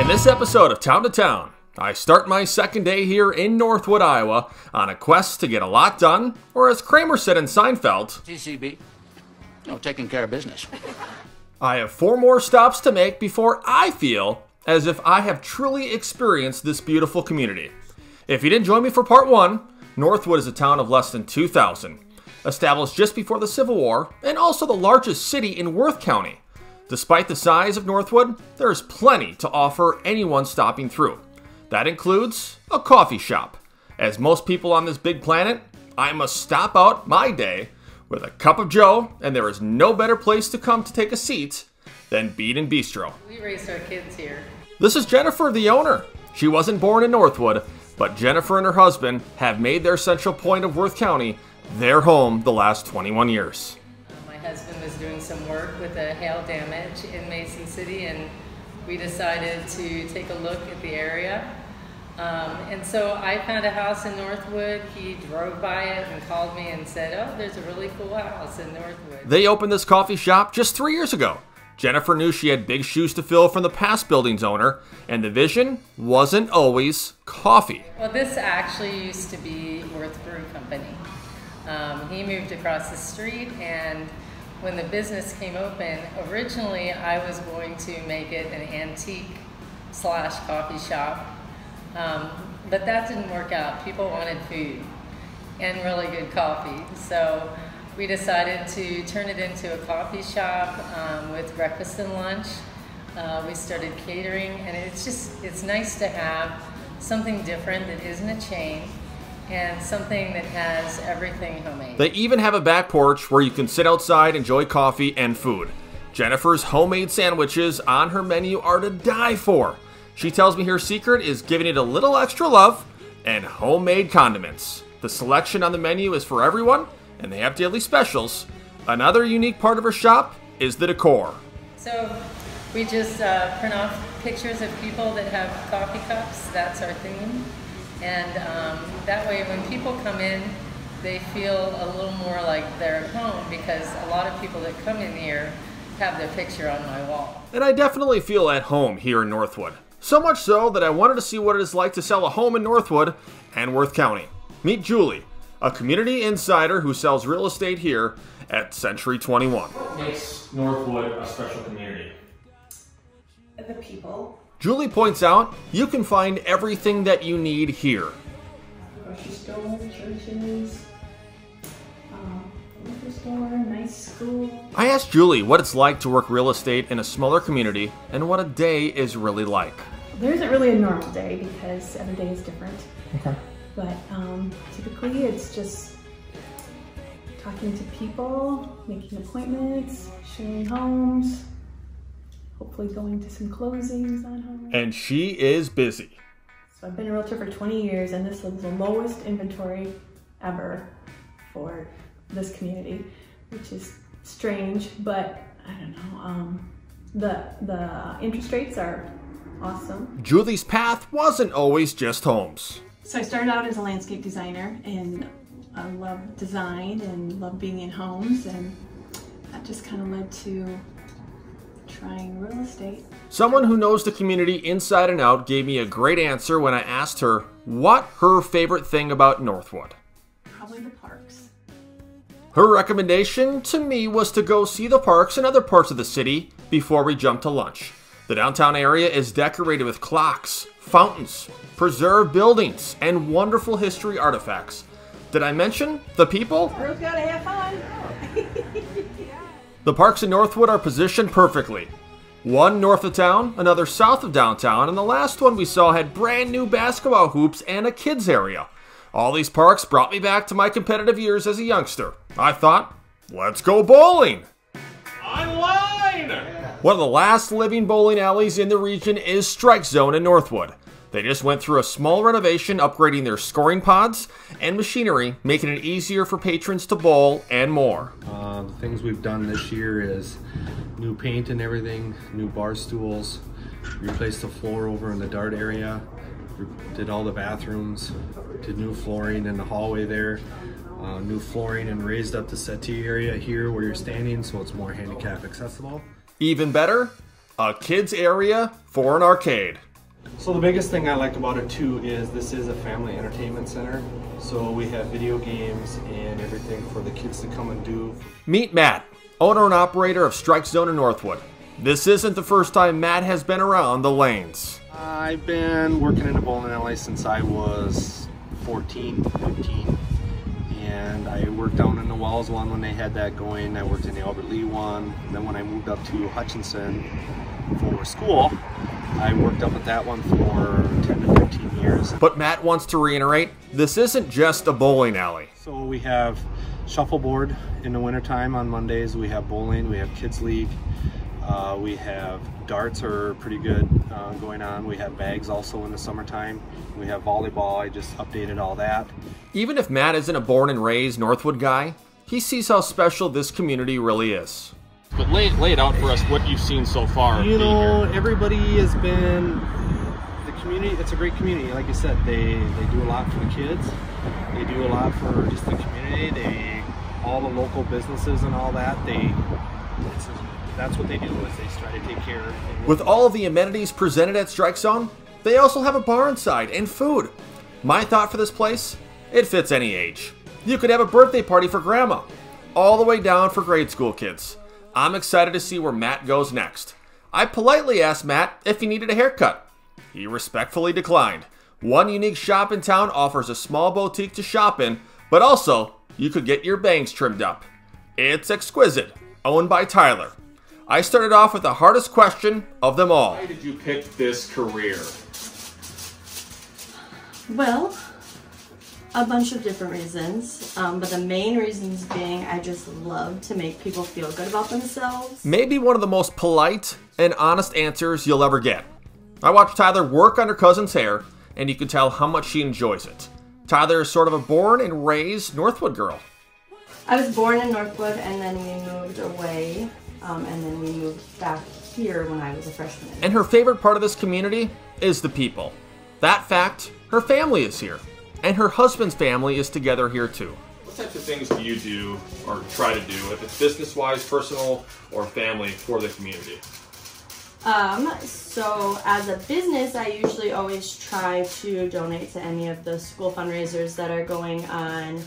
this episode of Town to Town, I start my second day here in Northwood, Iowa, on a quest to get a lot done, or as Kramer said in Seinfeld, TCB, taking care of business. I have 4 more stops to make before I feel as if I have truly experienced this beautiful community. If you didn't join me for part 1, Northwood is a town of less than 2,000, established just before the Civil War, and also the largest city in Worth County. Despite the size of Northwood, there is plenty to offer anyone stopping through. That includes a coffee shop. As most people on this big planet, I must stop out my day with a cup of joe, and there is no better place to come to take a seat than Bistro. We raised our kids here. This is Jennifer, the owner. She wasn't born in Northwood, but Jennifer and her husband have made their central point of Worth County their home the last 21 years. My husband was doing some work with the hail damage in Mason City, and we decided to take a look at the area. And so I found a house in Northwood. He drove by it and called me and said, "Oh, there's a really cool house in Northwood." They opened this coffee shop just 3 years ago. Jennifer knew she had big shoes to fill from the past building's owner, and the vision wasn't always coffee. Well, this actually used to be Worth Brew Company. He moved across the street, and when the business came open, originally I was going to make it an antique/coffee shop. But that didn't work out. People wanted food and really good coffee. So we decided to turn it into a coffee shop with breakfast and lunch. We started catering, and it's nice to have something different that isn't a chain and something that has everything homemade. They even have a back porch where you can sit outside, enjoy coffee and food. Jennifer's homemade sandwiches on her menu are to die for. She tells me her secret is giving it a little extra love and homemade condiments. The selection on the menu is for everyone, and they have daily specials. Another unique part of her shop is the decor. So we just print off pictures of people that have coffee cups. That's our theme. And that way when people come in, they feel a little more like they're at home, because a lot of people that come in here have their picture on my wall. And I definitely feel at home here in Northwood. So much so that I wanted to see what it is like to sell a home in Northwood and Worth County. Meet Julie, a community insider who sells real estate here at Century 21. What makes Northwood a special community? The people. Julie points out you can find everything that you need here. Grocery store, churches, liquor store, nice school. I asked Julie what it's like to work real estate in a smaller community and what a day is really like. There isn't really a normal day because every day is different. Okay. But typically it's just talking to people, making appointments, showing homes, hopefully going to some closings on homes. And she is busy. So I've been a realtor for 20 years, and this was the lowest inventory ever for this community, which is strange, but I don't know. The interest rates are awesome. Julie's path wasn't always just homes. So I started out as a landscape designer, and I love design and love being in homes, and that just kind of led to trying real estate. Someone who knows the community inside and out gave me a great answer when I asked her what her favorite thing about Northwood. Probably the parks. Her recommendation to me was to go see the parks in other parts of the city before we jumped to lunch. The downtown area is decorated with clocks, fountains, preserved buildings, and wonderful history artifacts. Did I mention the people? Girls gotta have fun. The parks in Northwood are positioned perfectly. One north of town, another south of downtown, and the last one we saw had brand new basketball hoops and a kids area. All these parks brought me back to my competitive years as a youngster. I thought, let's go bowling! Online! One of the last living bowling alleys in the region is Strike Zone in Northwood. They just went through a small renovation, upgrading their scoring pods and machinery, making it easier for patrons to bowl and more. The things we've done this year is new paint and everything, new bar stools, replaced the floor over in the dart area, did all the bathrooms, did new flooring in the hallway there, new flooring, and raised up the settee area here where you're standing so it's more handicap accessible. Even better, a kids area for an arcade. So the biggest thing I like about it too is this is a family entertainment center. So we have video games and everything for the kids to come and do. Meet Matt, owner and operator of Strike Zone in Northwood. This isn't the first time Matt has been around the lanes. I've been working in a bowling alley since I was 14, 15. And I worked down in the Wells one when they had that going. I worked in the Albert Lee one. And then when I moved up to Hutchinson for school, I worked up at that one for 10 to 15 years. But Matt wants to reiterate, this isn't just a bowling alley. So we have shuffleboard in the wintertime on Mondays. We have bowling, we have kids league. We have darts are pretty good going on. We have bags also in the summertime. We have volleyball. I just updated all that. Even if Matt isn't a born and raised Northwood guy, he sees how special this community really is. But lay it out for us what you've seen so far. You know, everybody has been, the community, it's a great community. Like you said, they do a lot for the kids. They do a lot for just the community. All the local businesses and all that, that's what they do, is they try to take care of. With all of the amenities presented at Strike Zone, they also have a bar inside and food. My thought for this place, it fits any age. You could have a birthday party for grandma, all the way down for grade school kids. I'm excited to see where Matt goes next. I politely asked Matt if he needed a haircut. He respectfully declined. One unique shop in town offers a small boutique to shop in, but also you could get your bangs trimmed up. It's Exquisite, owned by Tyler. I started off with the hardest question of them all. Why did you pick this career? Well, a bunch of different reasons, but the main reasons being I just love to make people feel good about themselves. Maybe one of the most polite and honest answers you'll ever get. I watched Tyler work on her cousin's hair, and you can tell how much she enjoys it. Tyler is sort of a born and raised Northwood girl. I was born in Northwood, and then we moved away. And then we moved back here when I was a freshman. And her favorite part of this community is the people. That fact, her family is here. And her husband's family is together here too. What types of things do you do or try to do, if it's business-wise, personal, or family, for the community? So as a business, I usually always try to donate to any of the school fundraisers that are going on.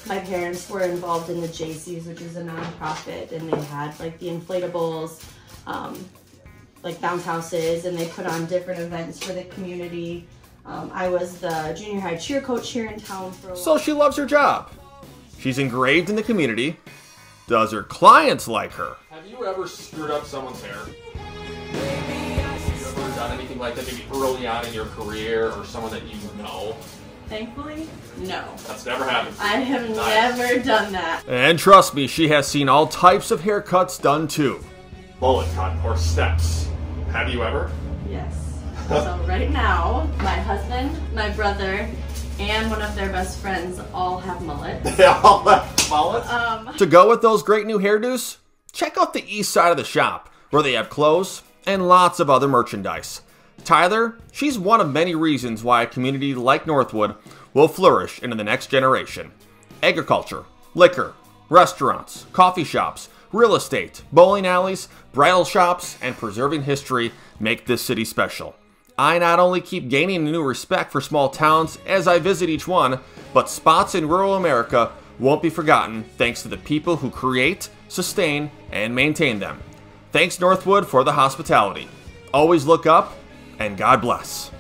My parents were involved in the JCs, which is a nonprofit, and they had like the inflatables, like bounce houses, and they put on different events for the community. I was the junior high cheer coach here in town for a while. So she loves her job. She's engraved in the community. Does her clients like her? Have you ever screwed up someone's hair? Have you ever done anything like that, maybe early on in your career, or someone that you know? Thankfully, no. That's never happened. I have never done that. And trust me, she has seen all types of haircuts done too. Mullet cut or steps. Have you ever? Yes. So right now, my husband, my brother, and one of their best friends all have mullets. They all have mullets? To go with those great new hairdos, check out the east side of the shop, where they have clothes and lots of other merchandise. Tyler, she's one of many reasons why a community like Northwood will flourish into the next generation. Agriculture, liquor, restaurants, coffee shops, real estate, bowling alleys, bridal shops, and preserving history make this city special. I not only keep gaining new respect for small towns as I visit each one, but spots in rural America won't be forgotten thanks to the people who create, sustain, and maintain them. Thanks, Northwood, for the hospitality. Always look up, and God bless.